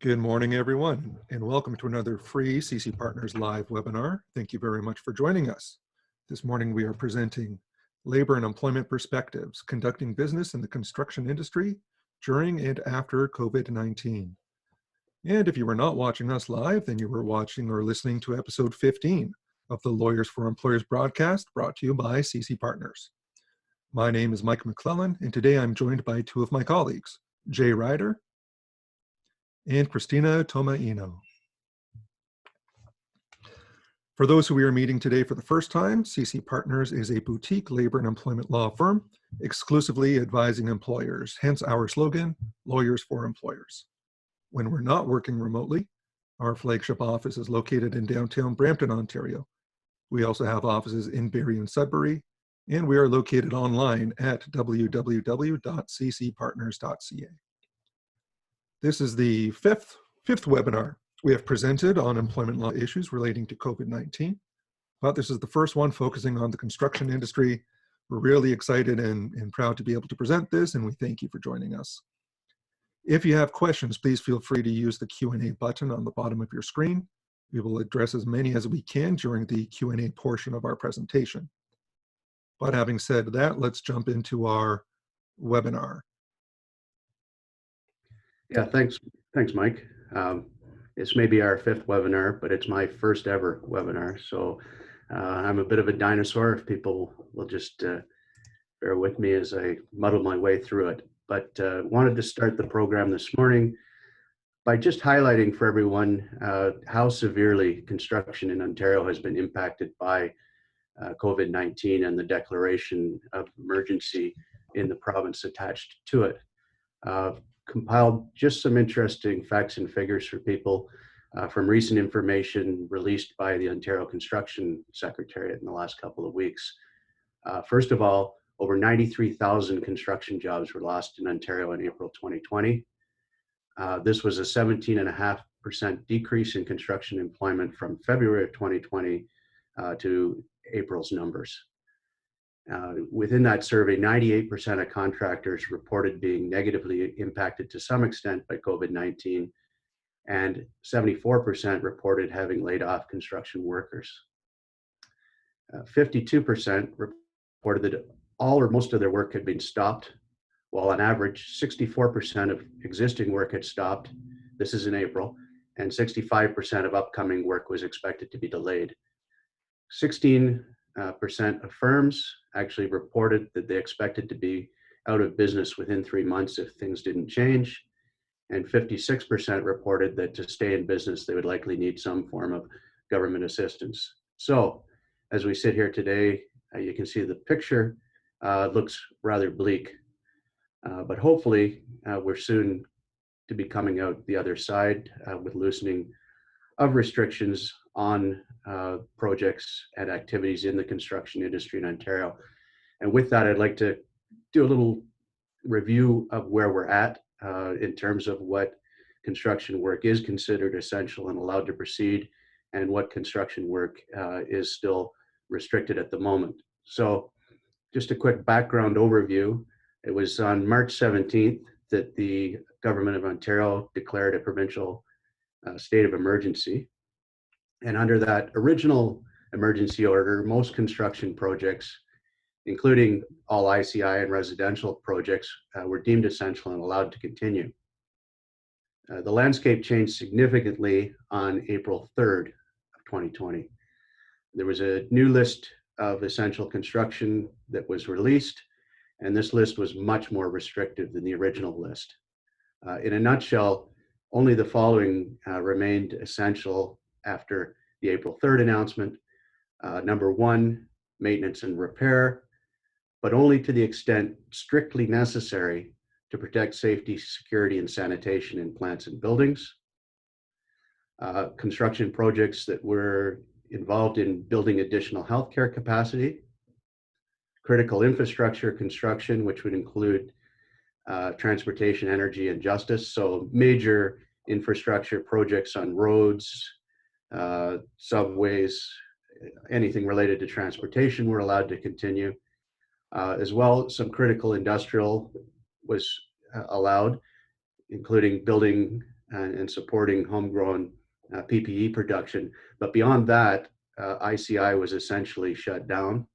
Good morning, everyone, and welcome to another free CC Partners live webinar. Thank you very much for joining us. This morning we are presenting Labor and Employment Perspectives, Conducting Business in the Construction Industry During and After COVID-19. And if you were not watching us live, then you were watching or listening to episode 15 of the Lawyers for Employers broadcast brought to you by CC Partners. My name is Mike McClellan, and today I'm joined by two of my colleagues, Jay Ryder and Cristina Tomaino. For those who we are meeting today for the first time, CC Partners is a boutique labor and employment law firm exclusively advising employers, hence our slogan, Lawyers for Employers. When we're not working remotely, our flagship office is located in downtown Brampton, Ontario. We also have offices in Barrie and Sudbury, and we are located online at www.ccpartners.ca. This is the fifth webinar we have presented on employment law issues relating to COVID-19, but this is the first one focusing on the construction industry. We're really excited and proud to be able to present this, and we thank you for joining us. If you have questions, please feel free to use the Q&A button on the bottom of your screen. We will address as many as we can during the Q&A portion of our presentation. But having said that, let's jump into our webinar. Yeah, thanks, Mike. This may be our fifth webinar, but it's my first ever webinar. So I'm a bit of a dinosaur. If people will just bear with me as I muddle my way through it. But wanted to start the program this morning by just highlighting for everyone how severely construction in Ontario has been impacted by COVID-19 and the declaration of emergency in the province attached to it. Compiled just some interesting facts and figures for people from recent information released by the Ontario Construction Secretariat in the last couple of weeks. First of all, over 93,000 construction jobs were lost in Ontario in April 2020. This was a 17.5% decrease in construction employment from February of 2020 to April's numbers. Within that survey, 98% of contractors reported being negatively impacted to some extent by COVID-19, and 74% reported having laid off construction workers. 52% reported that all or most of their work had been stopped, while on average, 64% of existing work had stopped. This is in April, and 65% of upcoming work was expected to be delayed. 16% of firms actually reported that they expected to be out of business within 3 months if things didn't change. And 56% reported that to stay in business, they would likely need some form of government assistance. So as we sit here today, you can see the picture looks rather bleak, but hopefully we're soon to be coming out the other side with loosening of restrictions on projects and activities in the construction industry in Ontario. And with that, I'd like to do a little review of where we're at in terms of what construction work is considered essential and allowed to proceed, and what construction work is still restricted at the moment. So just a quick background overview. It was on March 17th that the Government of Ontario declared a provincial state of emergency. And under that original emergency order, most construction projects, including all ICI and residential projects, were deemed essential and allowed to continue. The landscape changed significantly on April 3rd of 2020. There was a new list of essential construction that was released, and this list was much more restrictive than the original list. In a nutshell, only the following remained essential after the April 3rd announcement. Number one, maintenance and repair, but only to the extent strictly necessary to protect safety, security, and sanitation in plants and buildings. Construction projects that were involved in building additional healthcare capacity. Critical infrastructure construction, which would include transportation, energy, and justice. So major infrastructure projects on roads, subways, anything related to transportation were allowed to continue. As well, some critical industrial was allowed, including building and supporting homegrown PPE production. But beyond that, ICI was essentially shut down,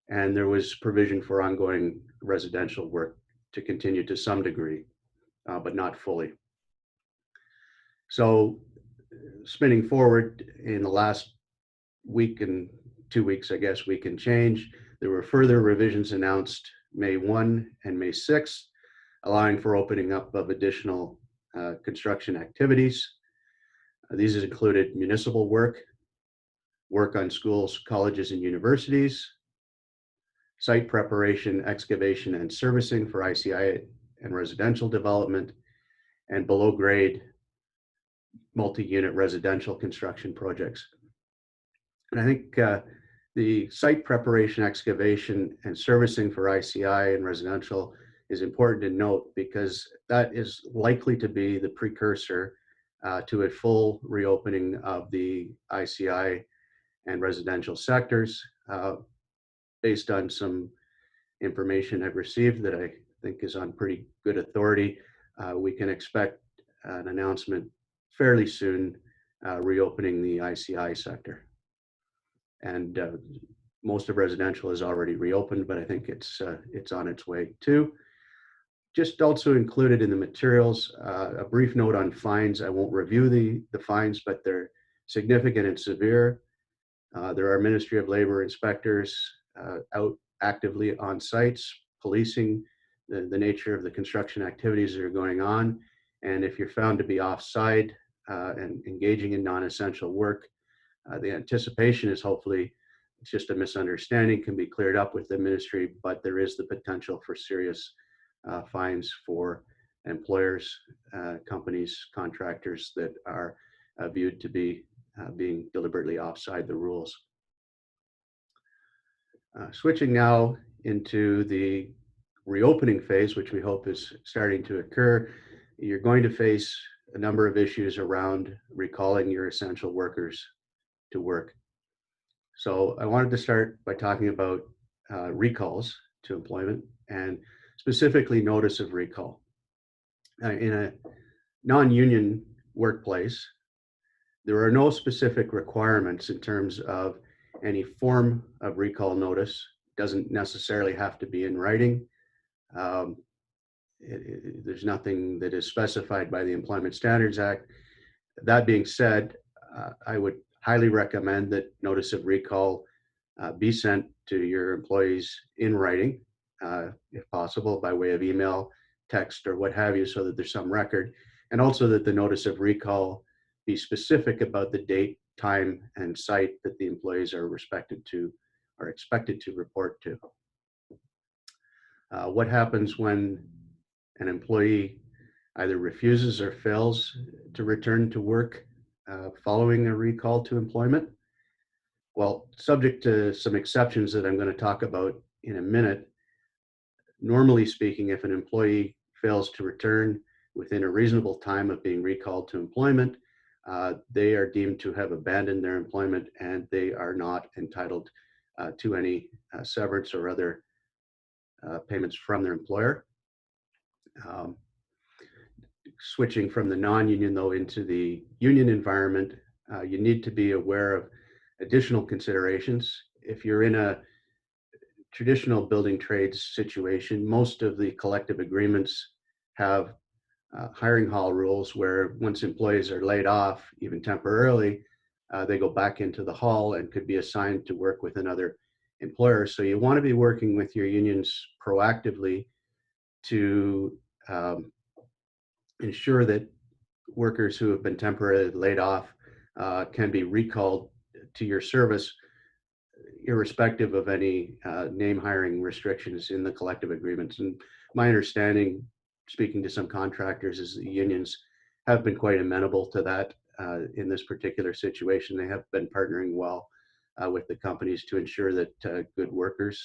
and there was provision for ongoing residential work to continue to some degree, but not fully. So spinning forward in the last week and 2 weeks, I guess, week and change, there were further revisions announced May 1 and May 6, allowing for opening up of additional construction activities. These included municipal work, work on schools, colleges, and universities, site preparation, excavation, and servicing for ICI and residential development, and below grade multi-unit residential construction projects. And I think the site preparation, excavation, and servicing for ICI and residential is important to note, because that is likely to be the precursor to a full reopening of the ICI and residential sectors. Based on some information I've received that I think is on pretty good authority, we can expect an announcement fairly soon reopening the ICI sector. And most of residential is already reopened, but I think it's on its way too. Just also included in the materials, a brief note on fines. I won't review the fines, but they're significant and severe. There are Ministry of Labor inspectors out actively on sites, policing the nature of the construction activities that are going on. And if you're found to be offside and engaging in non-essential work, the anticipation is hopefully it's just a misunderstanding, can be cleared up with the ministry, but there is the potential for serious fines for employers, companies, contractors that are viewed to be being deliberately offside the rules. Switching now into the reopening phase, which we hope is starting to occur, you're going to face a number of issues around recalling your essential workers to work. So I wanted to start by talking about recalls to employment, and specifically notice of recall. In a non-union workplace, there are no specific requirements in terms of any form of recall notice. It doesn't necessarily have to be in writing. There's nothing that is specified by the Employment Standards Act. That being said, I would highly recommend that notice of recall be sent to your employees in writing, if possible, by way of email, text, or what have you, so that there's some record. And also that the notice of recall be specific about the date, time, and site that the employees are expected to report to. What happens when an employee either refuses or fails to return to work following a recall to employment? Well, subject to some exceptions that I'm going to talk about in a minute, normally speaking, if an employee fails to return within a reasonable time of being recalled to employment, they are deemed to have abandoned their employment, and they are not entitled to any severance or other payments from their employer. Switching from the non-union, though, into the union environment, you need to be aware of additional considerations. If you're in a traditional building trades situation, most of the collective agreements have hiring hall rules where once employees are laid off, even temporarily, they go back into the hall and could be assigned to work with another employer. So you want to be working with your unions proactively to ensure that workers who have been temporarily laid off can be recalled to your service, irrespective of any name hiring restrictions in the collective agreements. And my understanding, speaking to some contractors, is the unions have been quite amenable to that in this particular situation. They have been partnering well with the companies to ensure that good workers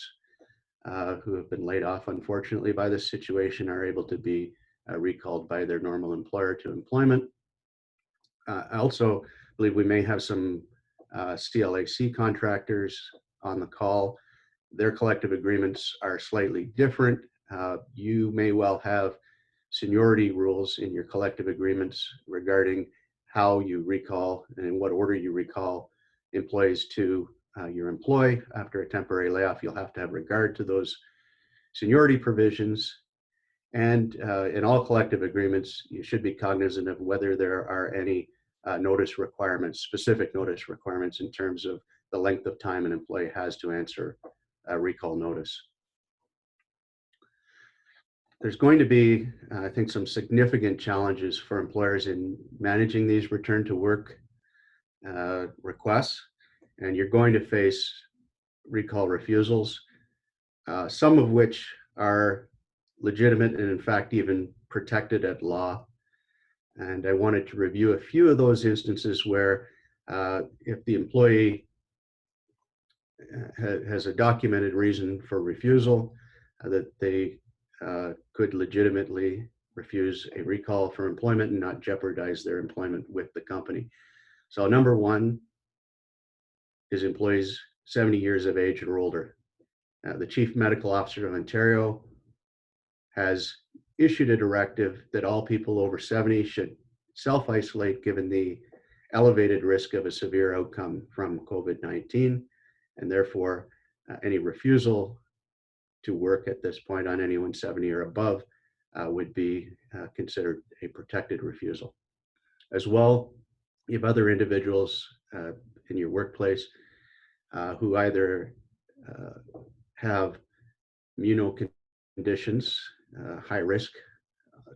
who have been laid off, unfortunately, by this situation are able to be recalled by their normal employer to employment. I also believe we may have some CLAC contractors on the call. Their collective agreements are slightly different. You may well have seniority rules in your collective agreements regarding how you recall and in what order you recall employees to your employ. After a temporary layoff, you'll have to have regard to those seniority provisions. And in all collective agreements, you should be cognizant of whether there are any notice requirements, specific notice requirements in terms of the length of time an employee has to answer a recall notice. There's going to be, I think, some significant challenges for employers in managing these return to work requests, and you're going to face recall refusals, some of which are legitimate and in fact even protected at law. And I wanted to review a few of those instances where if the employee has a documented reason for refusal, that they could legitimately refuse a recall for employment and not jeopardize their employment with the company. So number one is employees 70 years of age or older. The Chief Medical Officer of Ontario has issued a directive that all people over 70 should self-isolate given the elevated risk of a severe outcome from COVID-19, and therefore any refusal to work at this point on anyone 70 or above would be considered a protected refusal. As well, you have other individuals in your workplace who either have immunoconditions, high risk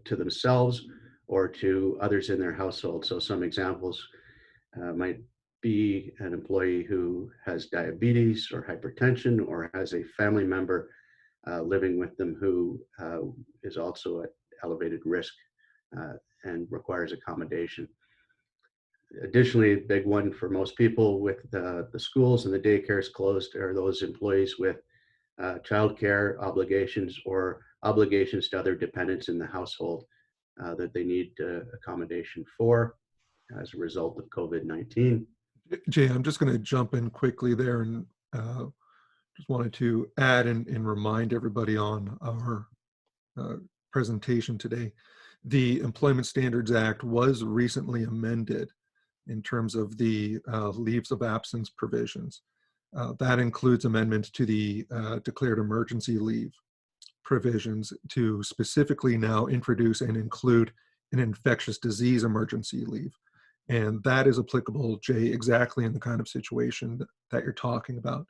to themselves or to others in their household. So some examples might be an employee who has diabetes or hypertension or has a family member living with them who is also at elevated risk and requires accommodation. Additionally, a big one for most people with the schools and the daycares closed are those employees with childcare obligations or obligations to other dependents in the household that they need accommodation for as a result of COVID-19. Jay, I'm just going to jump in quickly there and just wanted to add and remind everybody on our presentation today. The Employment Standards Act was recently amended in terms of the leaves of absence provisions. That includes amendments to the declared emergency leave provisions to specifically now introduce and include an infectious disease emergency leave. And that is applicable, Jay, exactly in the kind of situation that you're talking about.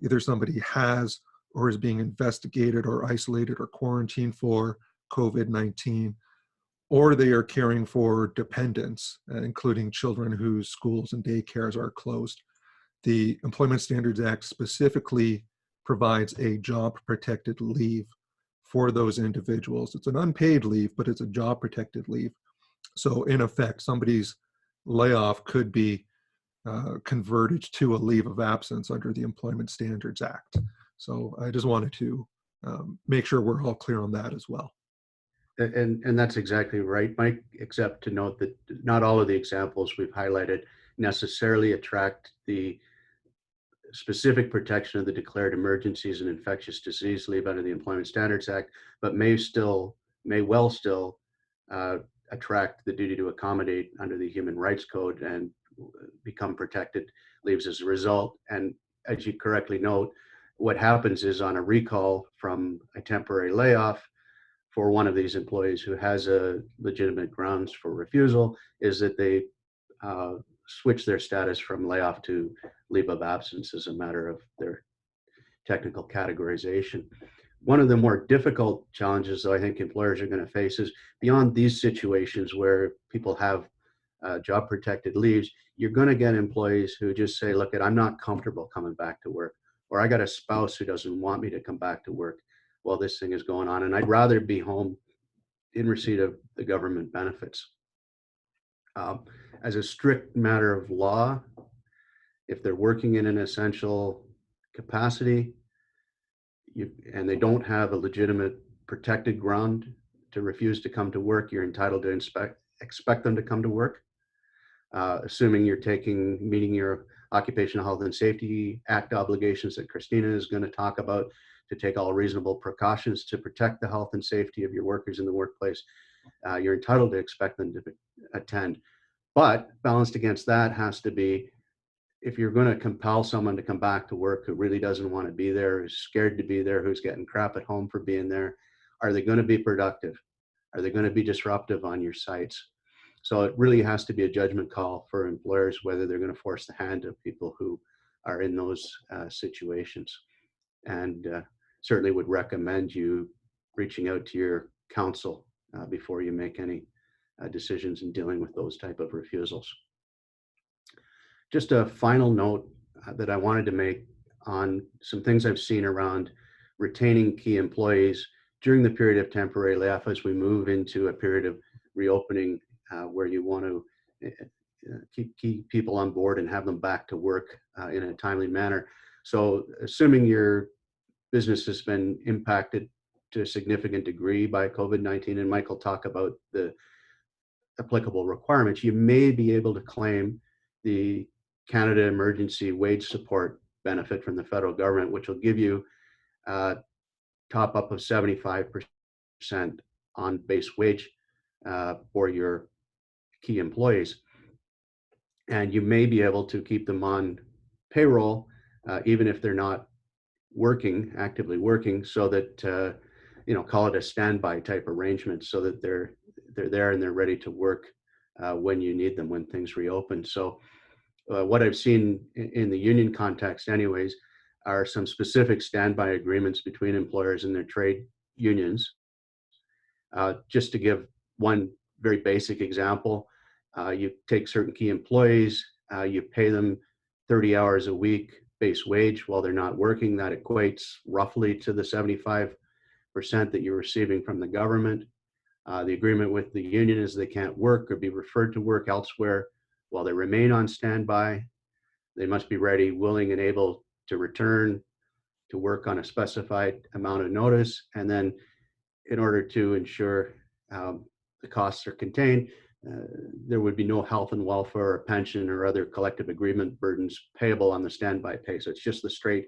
Either somebody has or is being investigated or isolated or quarantined for COVID-19, or they are caring for dependents, including children whose schools and daycares are closed. The Employment Standards Act specifically provides a job-protected leave for those individuals. It's an unpaid leave, but it's a job-protected leave. So in effect, somebody's layoff could be converted to a leave of absence under the Employment Standards Act. So I just wanted to make sure we're all clear on that as well. And that's exactly right, Mike, except to note that not all of the examples we've highlighted necessarily attract the specific protection of the declared emergencies and infectious disease leave under the Employment Standards Act, but may well still attract the duty to accommodate under the Human Rights Code and become protected leaves as a result. And as you correctly note, what happens is on a recall from a temporary layoff for one of these employees who has a legitimate grounds for refusal is that they switch their status from layoff to leave of absence as a matter of their technical categorization. One of the more difficult challenges that I think employers are going to face is beyond these situations where people have job protected leaves, you're going to get employees who just say, look, I'm not comfortable coming back to work, or I got a spouse who doesn't want me to come back to work while this thing is going on, and I'd rather be home in receipt of the government benefits. As a strict matter of law, if they're working in an essential capacity and they don't have a legitimate protected ground to refuse to come to work, you're entitled to expect them to come to work, assuming you're meeting your Occupational Health and Safety Act obligations that Cristina is going to talk about, to take all reasonable precautions to protect the health and safety of your workers in the workplace. You're entitled to expect them to attend. But balanced against that has to be, if you're going to compel someone to come back to work who really doesn't want to be there, who's scared to be there, who's getting crap at home for being there, are they going to be productive? Are they going to be disruptive on your sites? So it really has to be a judgment call for employers whether they're going to force the hand of people who are in those situations. And certainly would recommend you reaching out to your counsel before you make any decisions in dealing with those type of refusals. Just a final note that I wanted to make on some things I've seen around retaining key employees during the period of temporary layoff as we move into a period of reopening where you want to keep key people on board and have them back to work in a timely manner. So assuming your business has been impacted to a significant degree by COVID-19, and Mike will talk about the applicable requirements, you may be able to claim the Canada Emergency Wage Support benefit from the federal government, which will give you a top up of 75% on base wage for your key employees. And you may be able to keep them on payroll even if they're not actively working, so that call it a standby type arrangement, so that they're there and they're ready to work when you need them, when things reopen. So what I've seen in the union context anyways are some specific standby agreements between employers and their trade unions. Just to give one very basic example, you take certain key employees, you pay them 30 hours a week base wage while they're not working. That equates roughly to the 75% that you're receiving from the government. The agreement with the union is they can't work or be referred to work elsewhere while they remain on standby. They must be ready, willing, and able to return to work on a specified amount of notice. And then in order to ensure the costs are contained, there would be no health and welfare or pension or other collective agreement burdens payable on the standby pay. So it's just the straight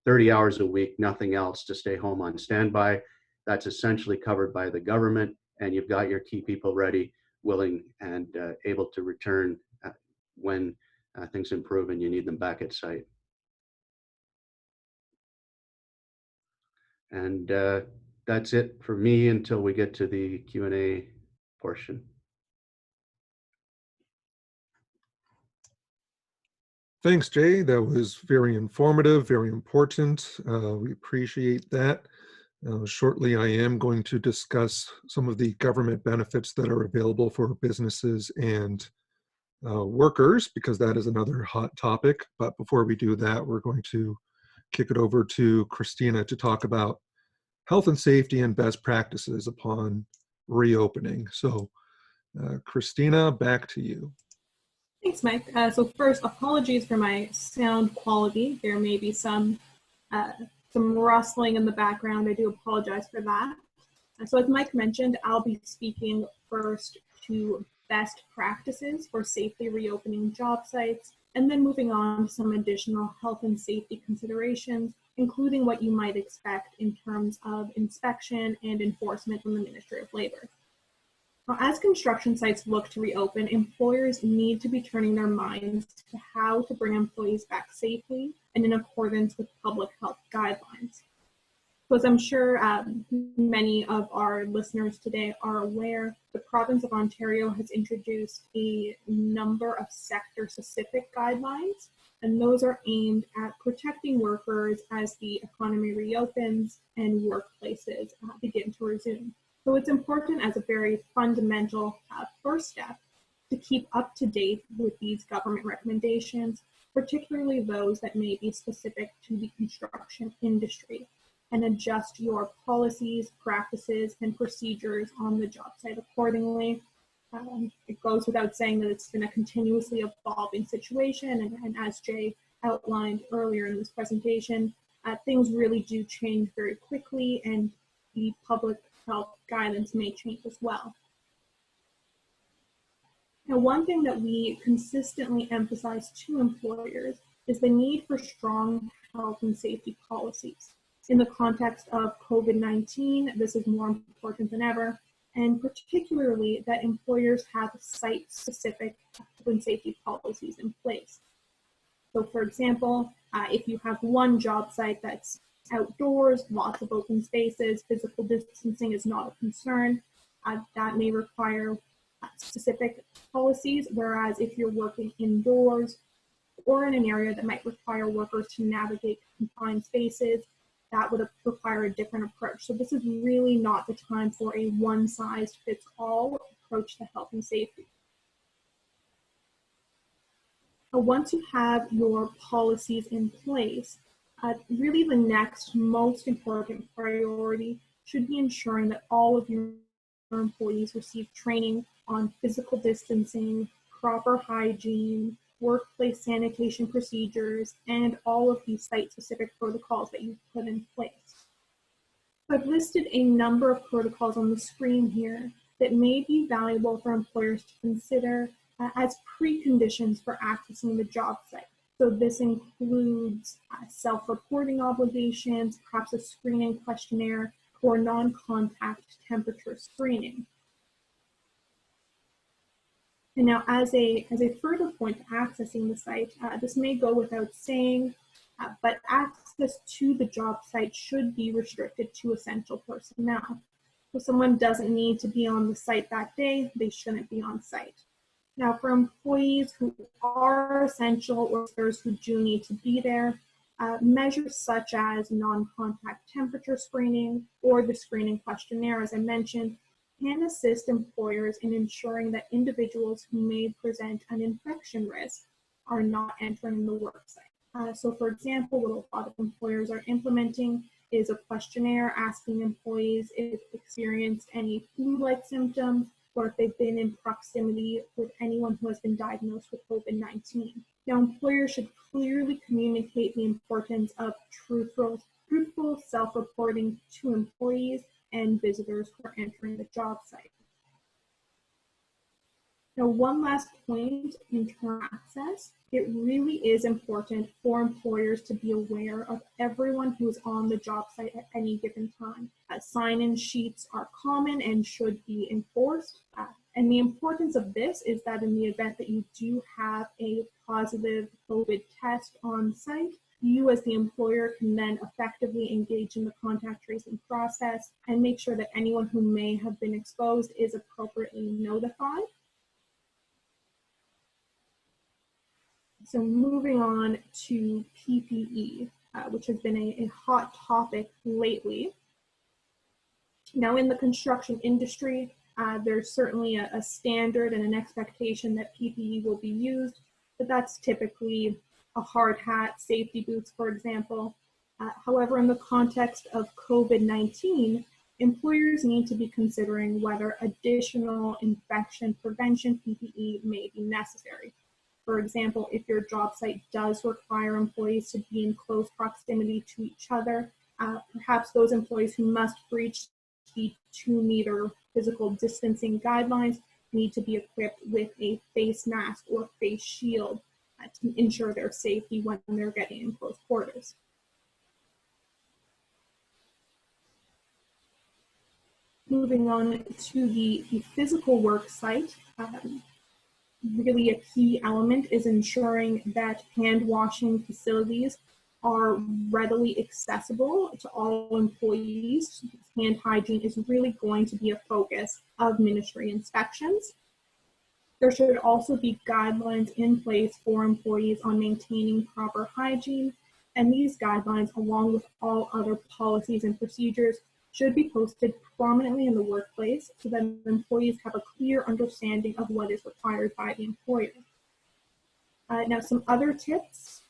30 hours a week, nothing else, to stay home on standby. That's essentially covered by the government, and you've got your key people ready, willing, and able to return when things improve and you need them back at site. And that's it for me until we get to the Q&A portion. Thanks, Jay. That was very informative, very important. We appreciate that. Shortly, I am going to discuss some of the government benefits that are available for businesses and workers, because that is another hot topic. But before we do that, we're going to kick it over to Cristina to talk about health and safety and best practices upon reopening. So, Cristina, back to you. Thanks, Mike. So first, apologies for my sound quality. There may be some rustling in the background. I do apologize for that. So as Mike mentioned, I'll be speaking first to best practices for safely reopening job sites, and then moving on to some additional health and safety considerations, including what you might expect in terms of inspection and enforcement from the Ministry of Labor. Now, as construction sites look to reopen, employers need to be turning their minds to how to bring employees back safely and in accordance with public health guidelines. So as I'm sure many of our listeners today are aware, the province of Ontario has introduced a number of sector-specific guidelines, and those are aimed at protecting workers as the economy reopens and workplaces begin to resume. So it's important, as a very fundamental first step, to keep up to date with these government recommendations, particularly those that may be specific to the construction industry, and adjust your policies, practices, and procedures on the job site accordingly. It goes without saying that it's been a continuously evolving situation, and as Jay outlined earlier in this presentation, things really do change very quickly, and the public health guidance may change as well. Now, one thing that we consistently emphasize to employers is the need for strong health and safety policies. In the context of COVID-19, this is more important than ever, and particularly that employers have site-specific health and safety policies in place. So for example, if you have one job site that's outdoors, lots of open spaces, physical distancing is not a concern, that may require specific policies, whereas if you're working indoors or in an area that might require workers to navigate confined spaces, that would require a different approach. So this is really not the time for a one-size-fits-all approach to health and safety. Once you have your policies in place, really the next most important priority should be ensuring that all of your employees receive training on physical distancing, proper hygiene, workplace sanitation procedures, and all of these site-specific protocols that you've put in place. I've listed a number of protocols on the screen here that may be valuable for employers to consider as preconditions for accessing the job site. So this includes self-reporting obligations, perhaps a screening questionnaire, or non-contact temperature screening. And now as a further point to accessing the site, this may go without saying, but access to the job site should be restricted to essential personnel. If someone doesn't need to be on the site that day, they shouldn't be on site. Now, for employees who are essential or those who do need to be there, measures such as non-contact temperature screening or the screening questionnaire, as I mentioned, can assist employers in ensuring that individuals who may present an infection risk are not entering the work site. So, for example, what a lot of employers are implementing is a questionnaire asking employees if they've experienced any flu-like symptoms, or if they've been in proximity with anyone who has been diagnosed with COVID-19. Now, employers should clearly communicate the importance of truthful self-reporting to employees and visitors who are entering the job site. Now, one last point in term access, it really is important for employers to be aware of everyone who is on the job site at any given time. Sign-in sheets are common and should be enforced. And the importance of this is that in the event that you do have a positive COVID test on site, you as the employer can then effectively engage in the contact tracing process and make sure that anyone who may have been exposed is appropriately notified. So moving on to PPE, which has been a hot topic lately. Now in the construction industry, there's certainly a standard and an expectation that PPE will be used, but that's typically a hard hat, safety boots, for example. However, in the context of COVID-19, employers need to be considering whether additional infection prevention PPE may be necessary. For example, if your job site does require employees to be in close proximity to each other, perhaps those employees who must breach the 2-meter physical distancing guidelines need to be equipped with a face mask or face shield to ensure their safety when they're getting in close quarters. Moving on to the physical work site, really a key element is ensuring that hand washing facilities are readily accessible to all employees. Hand hygiene is really going to be a focus of ministry inspections. There should also be guidelines in place for employees on maintaining proper hygiene, and these guidelines, along with all other policies and procedures, should be posted prominently in the workplace so that employees have a clear understanding of what is required by the employer. Now, some other tips.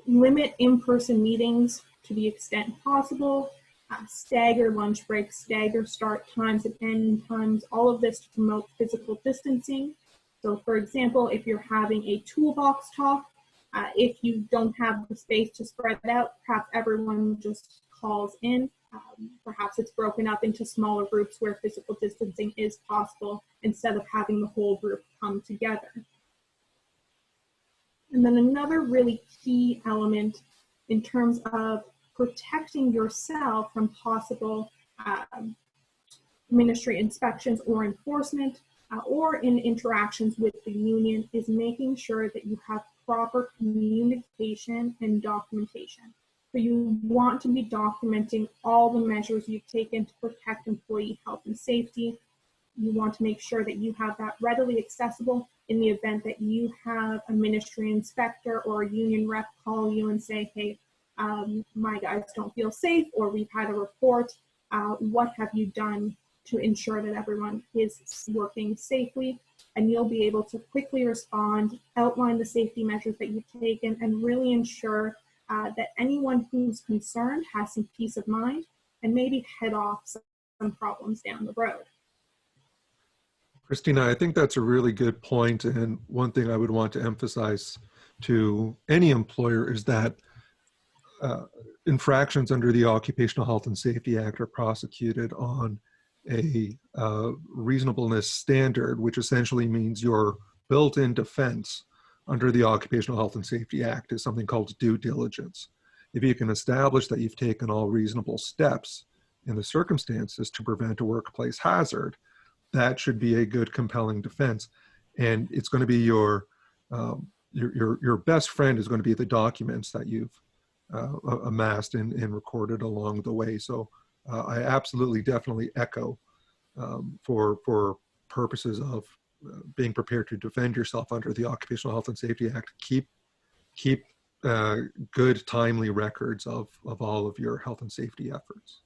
Limit in-person meetings to the extent possible. Stagger lunch breaks, stagger start times and end times, all of this to promote physical distancing. So for example, if you're having a toolbox talk, if you don't have the space to spread it out, perhaps everyone just calls in. Perhaps it's broken up into smaller groups where physical distancing is possible instead of having the whole group come together. And then another really key element in terms of protecting yourself from possible ministry inspections or enforcement, or in interactions with the union, is making sure that you have proper communication and documentation. So you want to be documenting all the measures you've taken to protect employee health and safety. You want to make sure that you have that readily accessible in the event that you have a ministry inspector or a union rep call you and say, hey, my guys don't feel safe, or we've had a report. What have you done to ensure that everyone is working safely? And you'll be able to quickly respond, outline the safety measures that you've taken, and really ensure that anyone who's concerned has some peace of mind and maybe head off some problems down the road. Cristina, I think that's a really good point. And one thing I would want to emphasize to any employer is that infractions under the Occupational Health and Safety Act are prosecuted on a reasonableness standard, which essentially means your built-in defense under the Occupational Health and Safety Act is something called due diligence. If you can establish that you've taken all reasonable steps in the circumstances to prevent a workplace hazard, that should be a good, compelling defense. And it's going to be your best friend is going to be the documents that you've amassed and recorded along the way. So I absolutely, definitely echo for purposes of being prepared to defend yourself under the Occupational Health and Safety Act. Keep good, timely records of all of your health and safety efforts.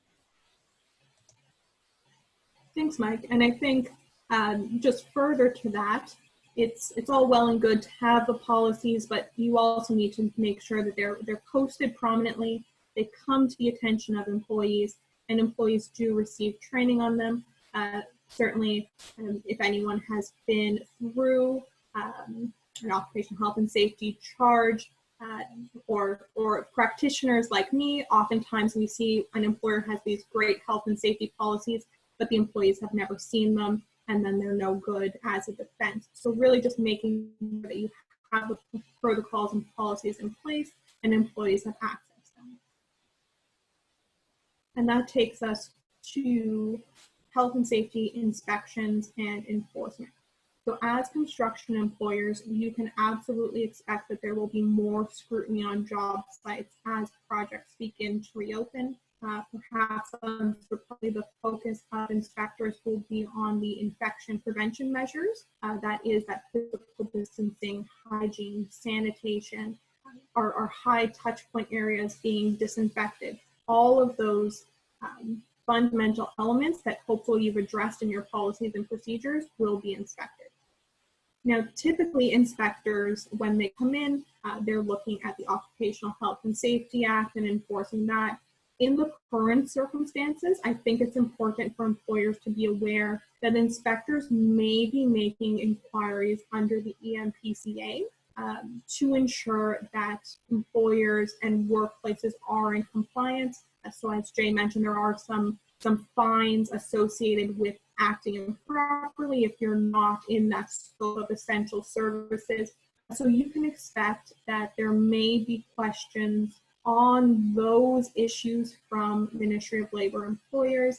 Thanks, Mike. And I think just further to that, it's all well and good to have the policies, but you also need to make sure that they're posted prominently, they come to the attention of employees, and employees do receive training on them. Certainly, if anyone has been through an occupational health and safety charge, or practitioners like me, oftentimes we see an employer has these great health and safety policies, but the employees have never seen them, and then they're no good as a defense. So really just making sure that you have the protocols and policies in place and employees have access to them. And that takes us to health and safety inspections and enforcement. So as construction employers, you can absolutely expect that there will be more scrutiny on job sites as projects begin to reopen. Perhaps probably the focus of inspectors will be on the infection prevention measures. That is that physical distancing, hygiene, sanitation, our high touch point areas being disinfected. All of those fundamental elements that hopefully you've addressed in your policies and procedures will be inspected. Now, typically inspectors, when they come in, they're looking at the Occupational Health and Safety Act and enforcing that. In the current circumstances, I think it's important for employers to be aware that inspectors may be making inquiries under the EMPCA to ensure that employers and workplaces are in compliance. So as Jay mentioned, there are some fines associated with acting improperly if you're not in that scope of essential services. So you can expect that there may be questions on those issues from Ministry of Labor employers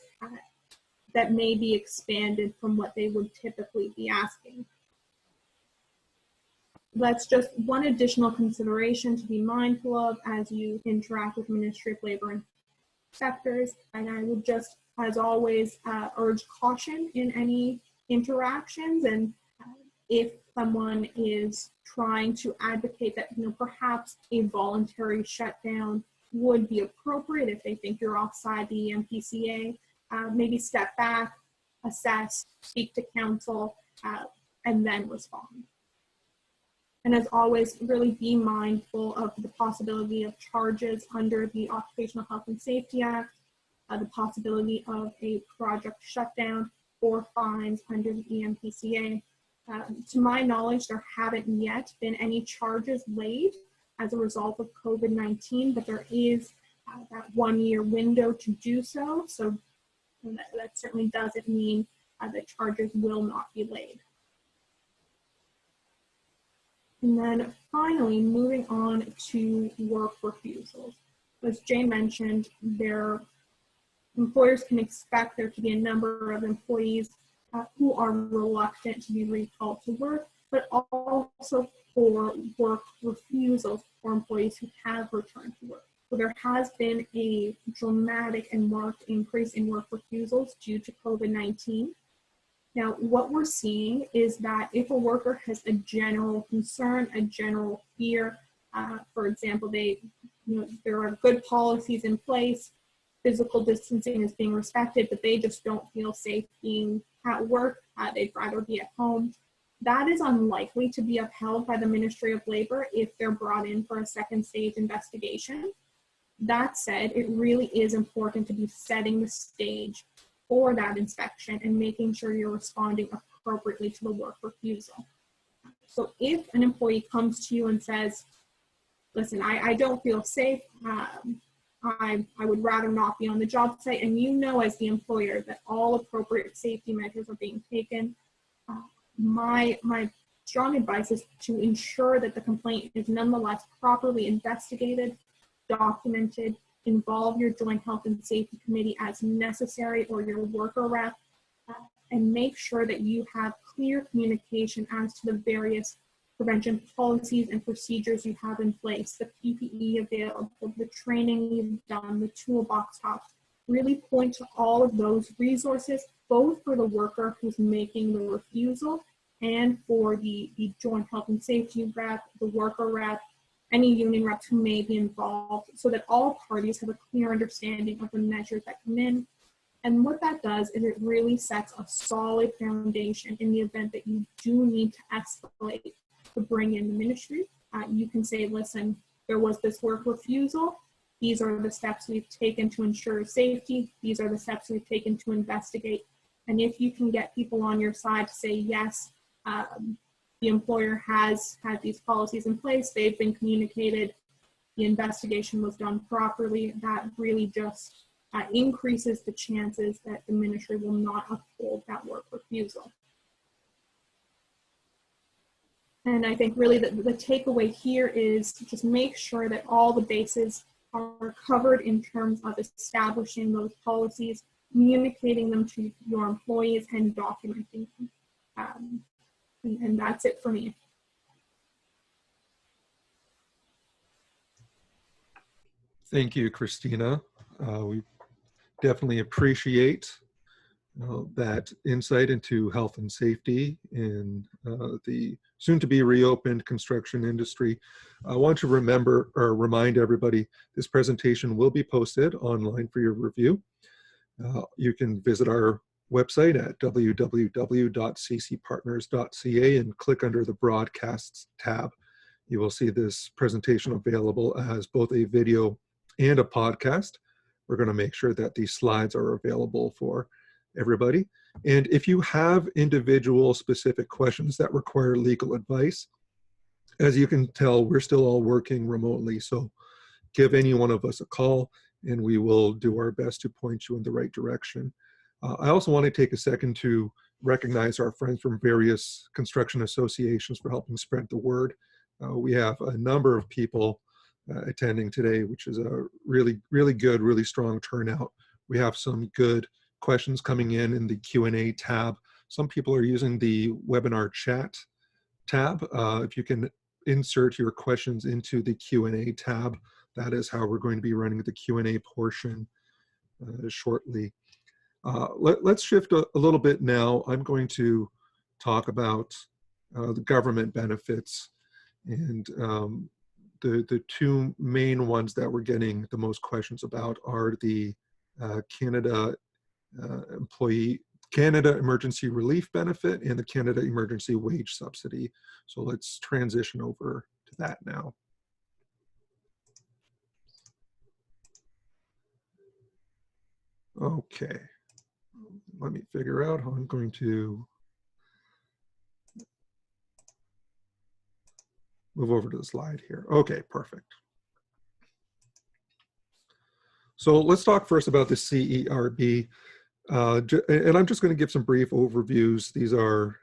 that may be expanded from what they would typically be asking. That's just one additional consideration to be mindful of as you interact with Ministry of Labor inspectors. And I would just, as always, urge caution in any interactions. And if someone is trying to advocate that, perhaps a voluntary shutdown would be appropriate if they think you're offside the EMPCA, maybe step back, assess, speak to counsel, and then respond. And as always, really be mindful of the possibility of charges under the Occupational Health and Safety Act, the possibility of a project shutdown, or fines under the EMPCA. To my knowledge, there haven't yet been any charges laid as a result of COVID-19, but there is that 1-year window to do so. So that certainly doesn't mean that charges will not be laid. And then finally, moving on to work refusals. As Jay mentioned, there employers can expect there to be a number of employees who are reluctant to be recalled to work, but also for work refusals for employees who have returned to work. So there has been a dramatic and marked increase in work refusals due to COVID-19. Now, what we're seeing is that if a worker has a general concern, a general fear, for example, there are good policies in place, physical distancing is being respected, but they just don't feel safe being at work, they'd rather be at home. That is unlikely to be upheld by the Ministry of Labor if they're brought in for a second stage investigation. That said, it really is important to be setting the stage for that inspection and making sure you're responding appropriately to the work refusal. So if an employee comes to you and says, listen, I don't feel safe, I would rather not be on the job site, and you know as the employer that all appropriate safety measures are being taken, my strong advice is to ensure that the complaint is nonetheless properly investigated, documented, involve your joint health and safety committee as necessary or your worker rep, and make sure that you have clear communication as to the various prevention policies and procedures you have in place, the PPE available, the training you've done, the toolbox talks. Really point to all of those resources, both for the worker who's making the refusal and for the joint health and safety rep, the worker rep, any union reps who may be involved, so that all parties have a clear understanding of the measures that come in. And what that does is it really sets a solid foundation in the event that you do need to escalate to bring in the ministry. You can say, listen, there was this work refusal. These are the steps we've taken to ensure safety. These are the steps we've taken to investigate. And if you can get people on your side to say, yes, the employer has had these policies in place, they've been communicated, the investigation was done properly, that really just increases the chances that the ministry will not uphold that work refusal. And I think really the takeaway here is to just make sure that all the bases are covered in terms of establishing those policies, communicating them to your employees, and documenting them. And that's it for me. Thank you, Cristina. We definitely appreciate that insight into health and safety in the soon-to-be reopened construction industry. I want to remind everybody, this presentation will be posted online for your review. You can visit our website at www.ccpartners.ca and click under the Broadcasts tab. You will see this presentation available as both a video and a podcast. We're going to make sure that these slides are available for everybody. And if you have individual specific questions that require legal advice, as you can tell, we're still all working remotely, so give any one of us a call and we will do our best to point you in the right direction. I also want to take a second to recognize our friends from various construction associations for helping spread the word. We have a number of people attending today, which is a really good, really strong turnout. We have some good questions coming in the Q&A tab. Some people are using the webinar chat tab. If you can insert your questions into the Q&A tab, that is how we're going to be running the Q&A portion shortly. Let's shift a little bit now. I'm going to talk about the government benefits, and the two main ones that we're getting the most questions about are the Canada Emergency Relief Benefit and the Canada Emergency Wage Subsidy. So let's transition over to that now. Okay, let me figure out how I'm going to move over to the slide here. Okay, perfect. So let's talk first about the CERB. And I'm just going to give some brief overviews. These are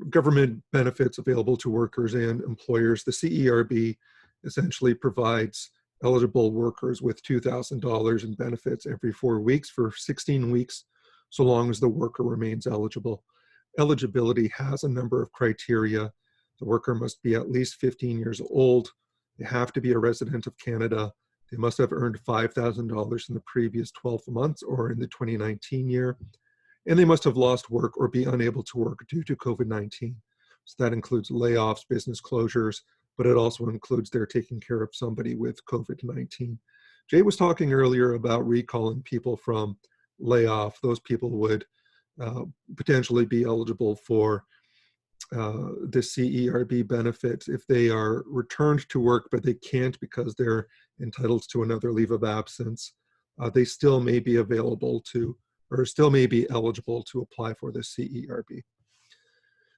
government benefits available to workers and employers. The CERB essentially provides eligible workers with $2,000 in benefits every 4 weeks for 16 weeks, so long as the worker remains eligible. Eligibility has a number of criteria. The worker must be at least 15 years old. They have to be a resident of Canada. They must have earned $5,000 in the previous 12 months or in the 2019 year. And they must have lost work or be unable to work due to COVID-19. So that includes layoffs, business closures, but it also includes they're taking care of somebody with COVID-19. Jay was talking earlier about recalling people from layoff. Those people would potentially be eligible for the CERB benefit if they are returned to work, but they can't because they're entitled to another leave of absence. They still may be available to, or still may be eligible to apply for the CERB.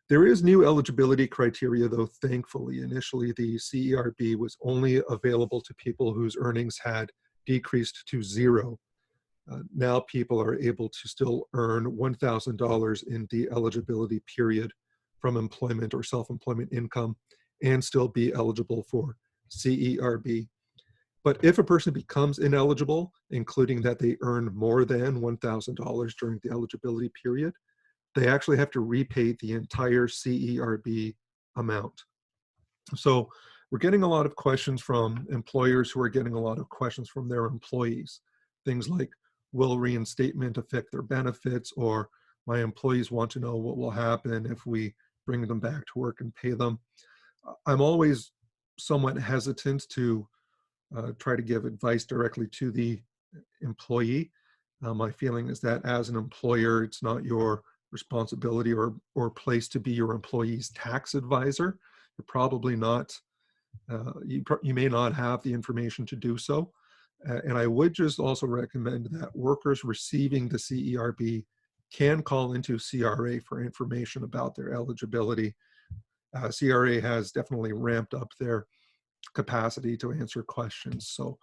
There is new eligibility criteria, though, thankfully. Initially, the CERB was only available to people whose earnings had decreased to zero. Now people are able to still earn $1,000 in the eligibility period from employment or self-employment income and still be eligible for CERB. But if a person becomes ineligible, including that they earn more than $1,000 during the eligibility period, they actually have to repay the entire CERB amount. So we're getting a lot of questions from employers who are getting a lot of questions from their employees. Things like, will reinstatement affect their benefits? Or my employees want to know what will happen if we bring them back to work and pay them. I'm always somewhat hesitant to try to give advice directly to the employee. My feeling is that as an employer, it's not your responsibility or place to be your employee's tax advisor. You're probably not, you may not have the information to do so. And I would just also recommend that workers receiving the CERB can call into CRA for information about their eligibility. CRA has definitely ramped up their capacity to answer questions. So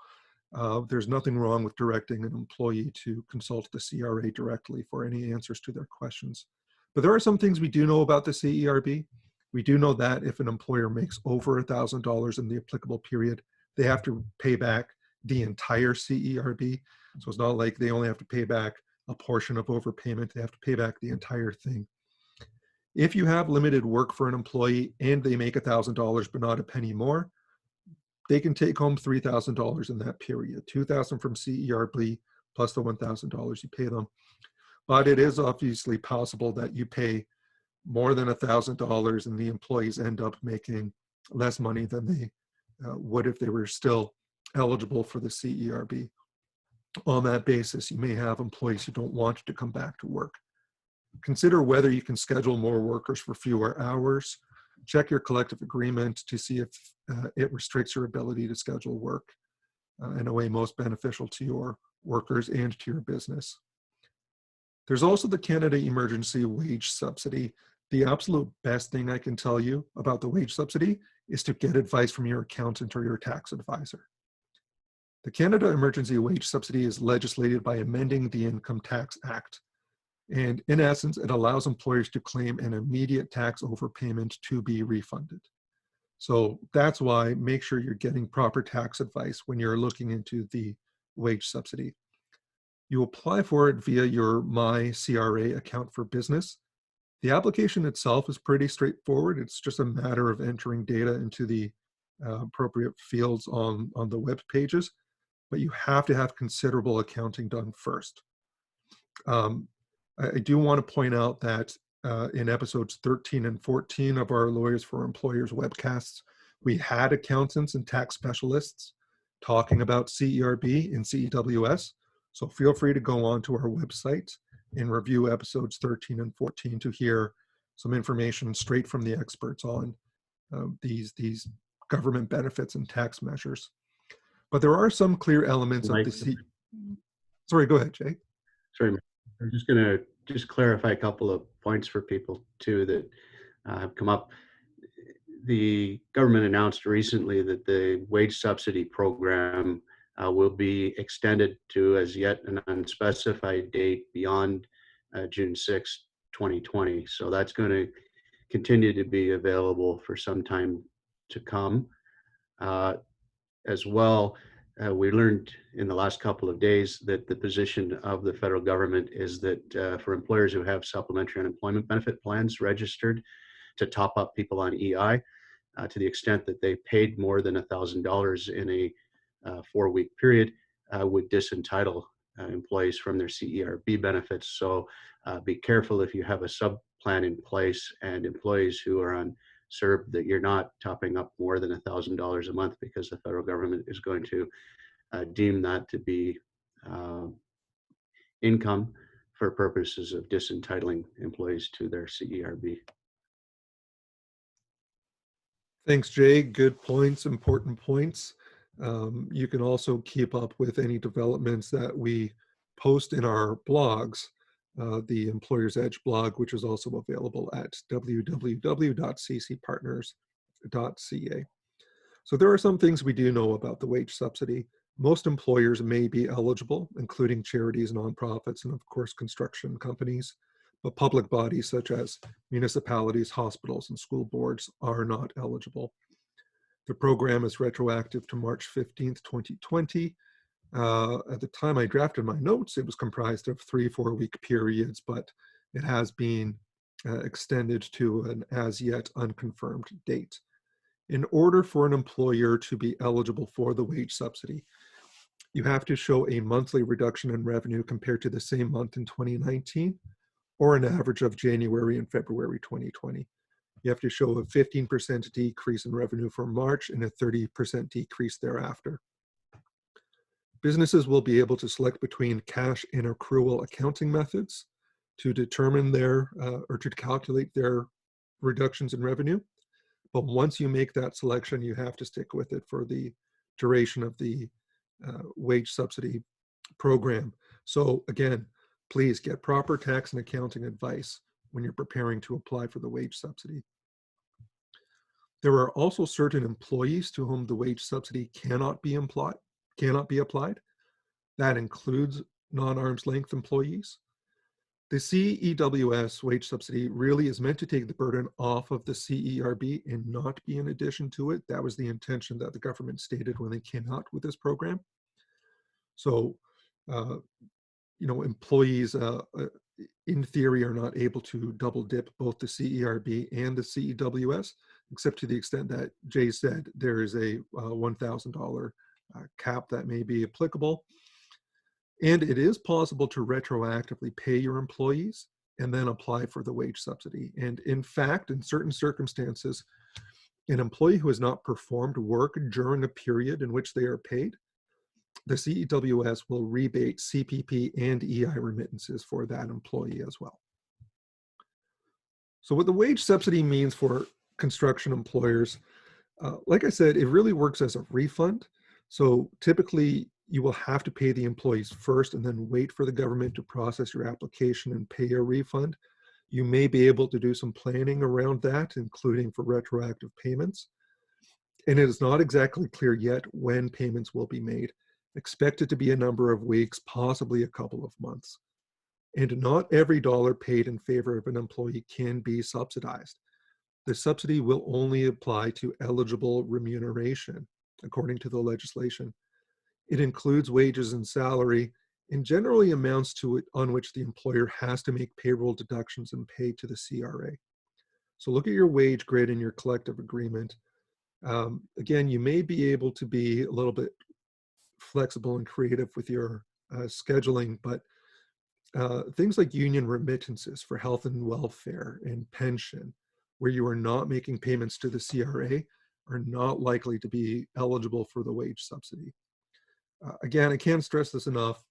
there's nothing wrong with directing an employee to consult the CRA directly for any answers to their questions. But there are some things we do know about the CERB. We do know that if an employer makes over $1,000 in the applicable period, they have to pay back the entire CERB. So it's not like they only have to pay back a portion of overpayment, they have to pay back the entire thing. If you have limited work for an employee and they make $1,000 but not a penny more, they can take home $3,000 in that period, $2,000 from CERB plus the $1,000 you pay them. But it is obviously possible that you pay more than $1,000 and the employees end up making less money than they would if they were still eligible for the CERB. On that basis, you may have employees who don't want to come back to work. Consider whether you can schedule more workers for fewer hours. Check your collective agreement to see if it restricts your ability to schedule work in a way most beneficial to your workers and to your business. There's also the Canada Emergency Wage Subsidy. The absolute best thing I can tell you about the wage subsidy is to get advice from your accountant or your tax advisor. The Canada Emergency Wage Subsidy is legislated by amending the Income Tax Act. And in essence, it allows employers to claim an immediate tax overpayment to be refunded. So that's why make sure you're getting proper tax advice when you're looking into the wage subsidy. You apply for it via your My CRA account for business. The application itself is pretty straightforward. It's just a matter of entering data into the appropriate fields on the web pages, but you have to have considerable accounting done first. I do want to point out that in episodes 13 and 14 of our Lawyers for Employers webcasts, we had accountants and tax specialists talking about CERB and CEWS. So feel free to go on to our website and review episodes 13 and 14 to hear some information straight from the experts on these government benefits and tax measures. But there are some clear elements of the Sorry, go ahead, Jay. Sorry, I'm just going to clarify a couple of points for people too that have come up. The government announced recently that the wage subsidy program will be extended to as yet an unspecified date beyond June 6, 2020. So that's going to continue to be available for some time to come. As well, We learned in the last couple of days that the position of the federal government is that for employers who have supplementary unemployment benefit plans registered to top up people on EI, to the extent that they paid more than $1,000 in a 4-week period, would disentitle employees from their CERB benefits. So be careful if you have a sub plan in place and employees who are on CERB that you're not topping up more than $1,000 a month, because the federal government is going to deem that to be income for purposes of disentitling employees to their CERB. Thanks, Jay. Good points, important points. You can also keep up with any developments that we post in our blogs, the Employer's Edge blog, which is also available at www.ccpartners.ca. So there are some things we do know about the wage subsidy. Most employers may be eligible, including charities, nonprofits, and of course construction companies, but public bodies such as municipalities, hospitals, and school boards are not eligible. The program is retroactive to March 15th, 2020. At the time I drafted my notes, it was comprised of 3 4-week periods, but it has been extended to an as yet unconfirmed date. In order for an employer to be eligible for the wage subsidy, you have to show a monthly reduction in revenue compared to the same month in 2019, or an average of January and February 2020. You have to show a 15% decrease in revenue for March and a 30% decrease thereafter. Businesses will be able to select between cash and accrual accounting methods to determine their, or to calculate their reductions in revenue. But once you make that selection, you have to stick with it for the duration of the wage subsidy program. So again, please get proper tax and accounting advice when you're preparing to apply for the wage subsidy. There are also certain employees to whom the wage subsidy cannot be applied. That includes non-arm's length employees. The CEWS wage subsidy really is meant to take the burden off of the CERB and not be in addition to it. That was the intention that the government stated when they came out with this program. So, employees in theory are not able to double dip both the CERB and the CEWS, except to the extent that Jay said there is a $1,000 cap that may be applicable. And it is possible to retroactively pay your employees and then apply for the wage subsidy. And in fact, in certain circumstances, an employee who has not performed work during a period in which they are paid, the CEWS will rebate CPP and EI remittances for that employee as well. So what the wage subsidy means for construction employers, like I said, it really works as a refund. So typically, you will have to pay the employees first and then wait for the government to process your application and pay a refund. You may be able to do some planning around that, including for retroactive payments. And it is not exactly clear yet when payments will be made. Expect it to be a number of weeks, possibly a couple of months. And not every dollar paid in favor of an employee can be subsidized. The subsidy will only apply to eligible remuneration, according to the legislation. It includes wages and salary and generally amounts to it on which the employer has to make payroll deductions and pay to the CRA. So look at your wage grid and your collective agreement. Again, you may be able to be a little bit flexible and creative with your scheduling, but things like union remittances for health and welfare and pension, where you are not making payments to the CRA, are not likely to be eligible for the wage subsidy. Again, I can't stress this enough.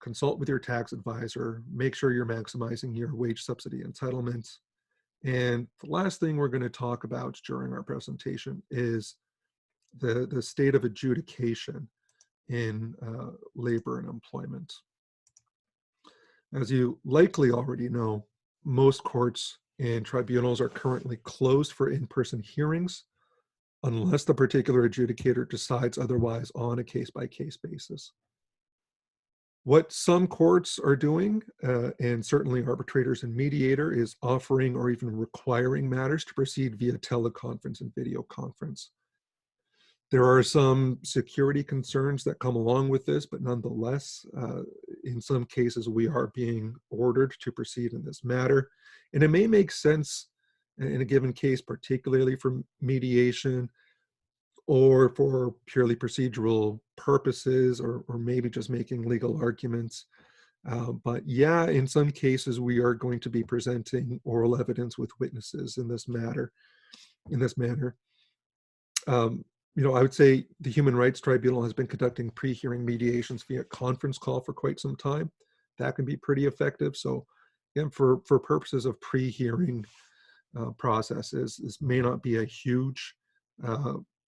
Consult with your tax advisor. Make sure you're maximizing your wage subsidy entitlements. And the last thing we're going to talk about during our presentation is the state of adjudication in labor and employment. As you likely already know, most courts and tribunals are currently closed for in-person hearings, unless the particular adjudicator decides otherwise on a case-by-case basis. What some courts are doing, and certainly arbitrators and mediator, is offering or even requiring matters to proceed via teleconference and video conference. There are some security concerns that come along with this, but nonetheless, in some cases, we are being ordered to proceed in this matter. And it may make sense in a given case, particularly for mediation or for purely procedural purposes, or maybe just making legal arguments. But yeah, in some cases, we are going to be presenting oral evidence with witnesses in this matter, in this manner. I would say the Human Rights Tribunal has been conducting pre-hearing mediations via conference call for quite some time. That can be pretty effective. So again, for purposes of pre-hearing processes, this may not be a huge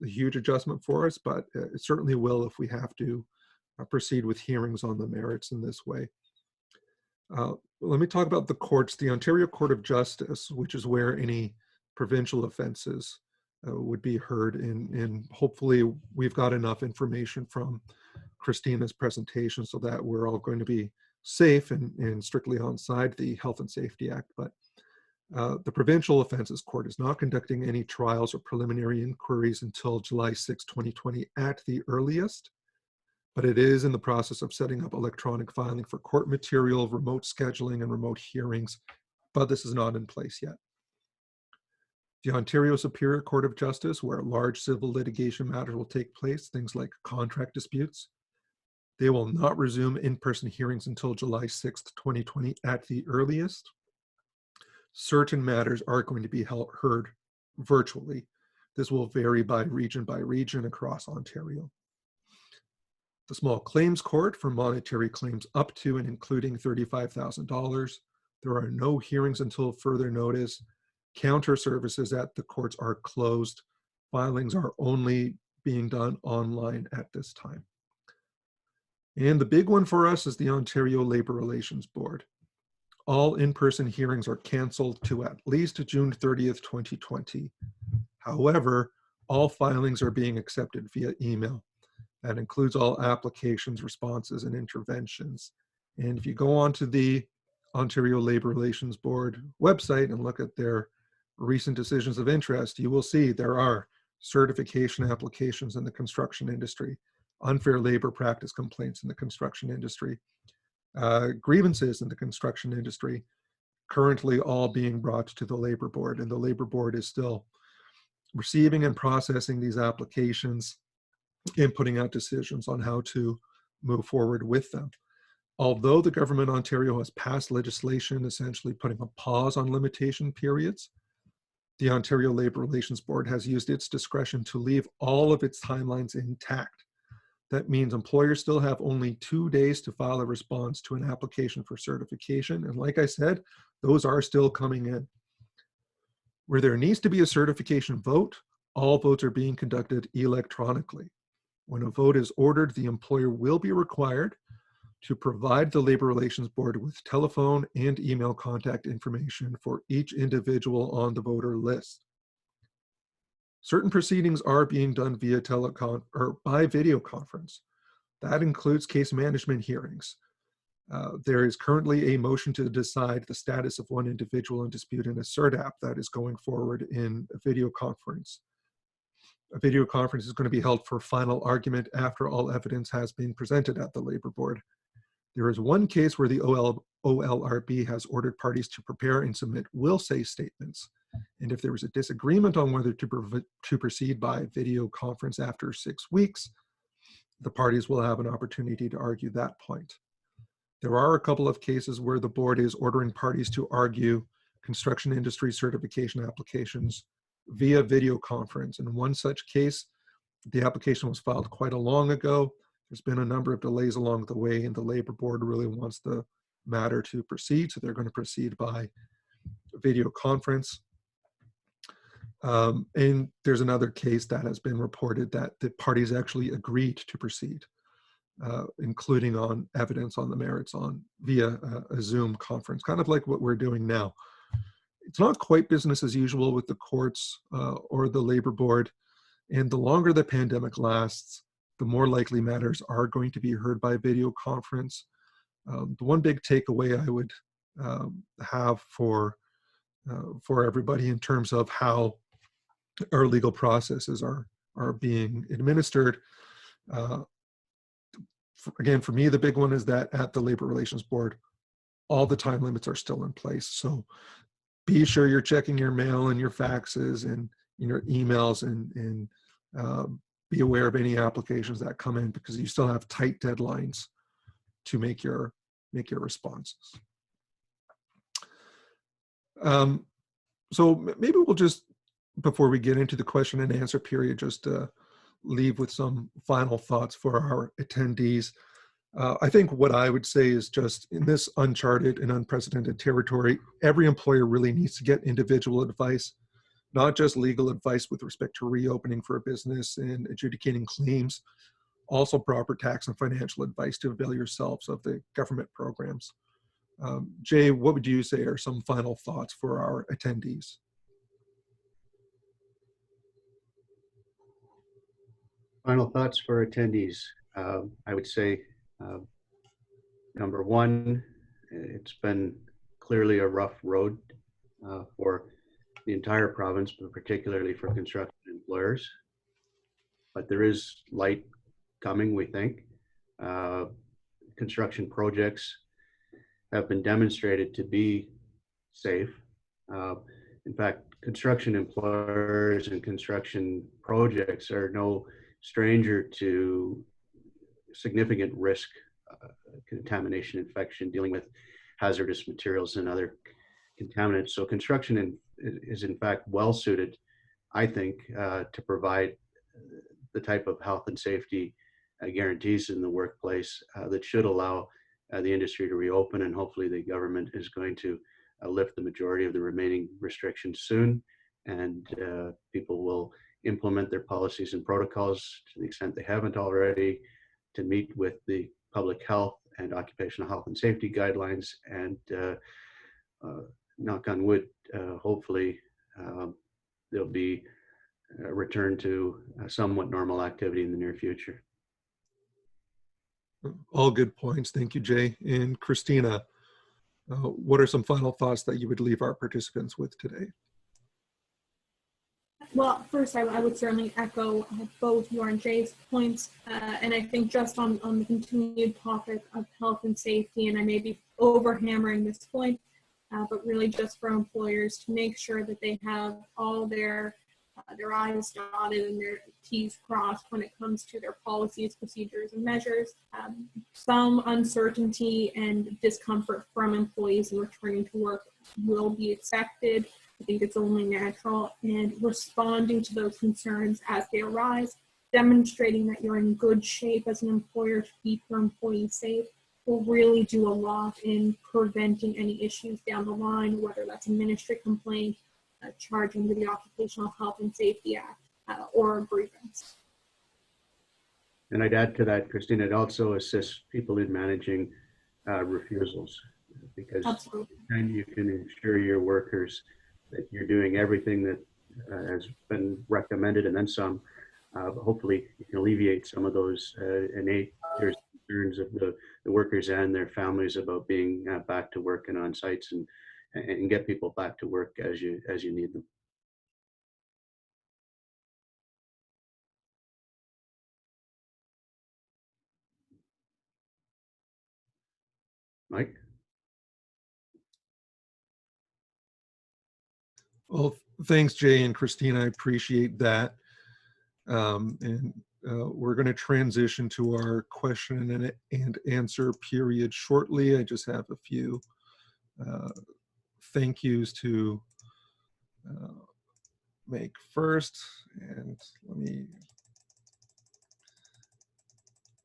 adjustment for us, but it certainly will if we have to proceed with hearings on the merits in this way. Let me talk about the courts. The Ontario Court of Justice, which is where any provincial offenses would be heard, and hopefully we've got enough information from Cristina's presentation so that we're all going to be safe and strictly onside the Health and Safety Act. But the Provincial Offences Court is not conducting any trials or preliminary inquiries until July 6, 2020 at the earliest, but it is in the process of setting up electronic filing for court material, remote scheduling, and remote hearings, but this is not in place yet. The Ontario Superior Court of Justice, where large civil litigation matters will take place, things like contract disputes, they will not resume in-person hearings until July 6th, 2020 at the earliest. Certain matters are going to be heard virtually. This will vary by region across Ontario. The Small Claims Court for monetary claims up to and including $35,000. There are no hearings until further notice. Counter services at the courts are closed. Filings are only being done online at this time. And the big one for us is the Ontario Labour Relations Board. All in-person hearings are canceled to at least June 30th, 2020. However, all filings are being accepted via email. That includes all applications, responses, and interventions. And if you go onto the Ontario Labour Relations Board website and look at their recent decisions of interest, you will see there are certification applications in the construction industry, unfair labor practice complaints in the construction industry, grievances in the construction industry, currently all being brought to the Labor Board, and the Labor Board is still receiving and processing these applications and putting out decisions on how to move forward with them. Although the government of Ontario has passed legislation essentially putting a pause on limitation periods, the Ontario Labour Relations Board has used its discretion to leave all of its timelines intact. That means employers still have only 2 days to file a response to an application for certification. And like I said, those are still coming in. Where there needs to be a certification vote, all votes are being conducted electronically. When a vote is ordered, the employer will be required to provide the Labour Relations Board with telephone and email contact information for each individual on the voter list. Certain proceedings are being done via telecon or by video conference. That includes case management hearings. There is currently a motion to decide the status of one individual in dispute in a CERB that is going forward in a video conference. A video conference is going to be held for final argument after all evidence has been presented at the Labor Board. There is one case where the OLRB has ordered parties to prepare and submit will-say statements. And if there was a disagreement on whether to proceed by video conference after 6 weeks, the parties will have an opportunity to argue that point. There are a couple of cases where the board is ordering parties to argue construction industry certification applications via video conference. In one such case, the application was filed quite a long ago. There's been a number of delays along the way, and the Labor Board really wants the matter to proceed, so they're going to proceed by video conference. And there's another case that has been reported that the parties actually agreed to proceed, including on evidence on the merits via a Zoom conference, kind of like what we're doing now. It's not quite business as usual with the courts or the Labor Board, and the longer the pandemic lasts, the more likely matters are going to be heard by video conference. The one big takeaway I would have for everybody in terms of how our legal processes are are being administered. Again, for me, the big one is that at the Labor Relations Board, all the time limits are still in place. So be sure you're checking your mail and your faxes and your emails, and be aware of any applications that come in, because you still have tight deadlines to make your responses. So maybe we'll just, before we get into the question and answer period, just leave with some final thoughts for our attendees. I think what I would say is, just in this uncharted and unprecedented territory, every employer really needs to get individual advice, not just legal advice with respect to reopening for a business and adjudicating claims, also proper tax and financial advice to avail yourselves of the government programs. Jay, what would you say are some final thoughts for our attendees? Final thoughts for attendees. I would say, number one, it's been clearly a rough road for the entire province, but particularly for construction employers. But there is light coming, we think. Construction projects have been demonstrated to be safe. In fact, construction employers and construction projects are no stranger to significant risk, contamination, infection, dealing with hazardous materials and other contaminants. So construction is in fact well suited, I think, to provide the type of health and safety guarantees in the workplace that should allow the industry to reopen, and hopefully the government is going to lift the majority of the remaining restrictions soon, and people will implement their policies and protocols to the extent they haven't already, to meet with the public health and occupational health and safety guidelines, and knock on wood, hopefully there'll be a return to somewhat normal activity in the near future. All good points. Thank you, Jay. And Cristina, what are some final thoughts that you would leave our participants with today? Well, first, I would certainly echo both your and Jay's points. And I think just on the continued topic of health and safety, and I may be over-hammering this point, but really just for employers to make sure that they have all their I's dotted and their T's crossed when it comes to their policies, procedures, and measures. Some uncertainty and discomfort from employees in returning to work will be expected. I think it's only natural, and responding to those concerns as they arise, demonstrating that you're in good shape as an employer to keep your employees safe, will really do a lot in preventing any issues down the line, whether that's a ministry complaint, charging with the Occupational Health and Safety Act, or a grievance. And I'd add to that, Cristina, it also assists people in managing refusals, because then you can ensure your workers that you're doing everything that has been recommended, and then some. Hopefully you can alleviate some of those innate concerns of the workers and their families about being back to work and on sites, and get people back to work as you need them. Mike? Well, thanks, Jay and Cristina. I appreciate that. And we're going to transition to our question and answer period shortly. I just have a few thank yous to make first. And let me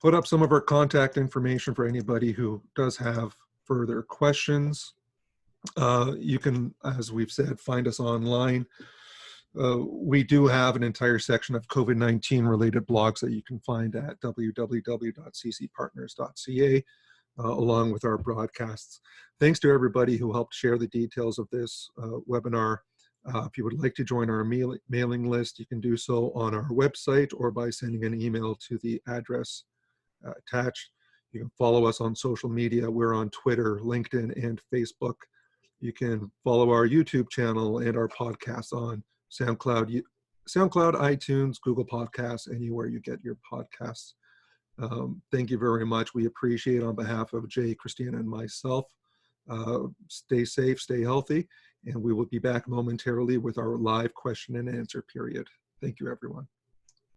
put up some of our contact information for anybody who does have further questions. You can, as we've said, find us online. We do have an entire section of COVID-19 related blogs that you can find at www.ccpartners.ca, along with our broadcasts. Thanks to everybody who helped share the details of this webinar. If you would like to join our mailing list, you can do so on our website or by sending an email to the address attached. You can follow us on social media. We're on Twitter, LinkedIn, and Facebook. You can follow our YouTube channel and our podcast on SoundCloud, SoundCloud, iTunes, Google Podcasts, anywhere you get your podcasts. Thank you very much. We appreciate, on behalf of Jay, Cristina, and myself, stay safe, stay healthy, and we will be back momentarily with our live question and answer period. Thank you, everyone.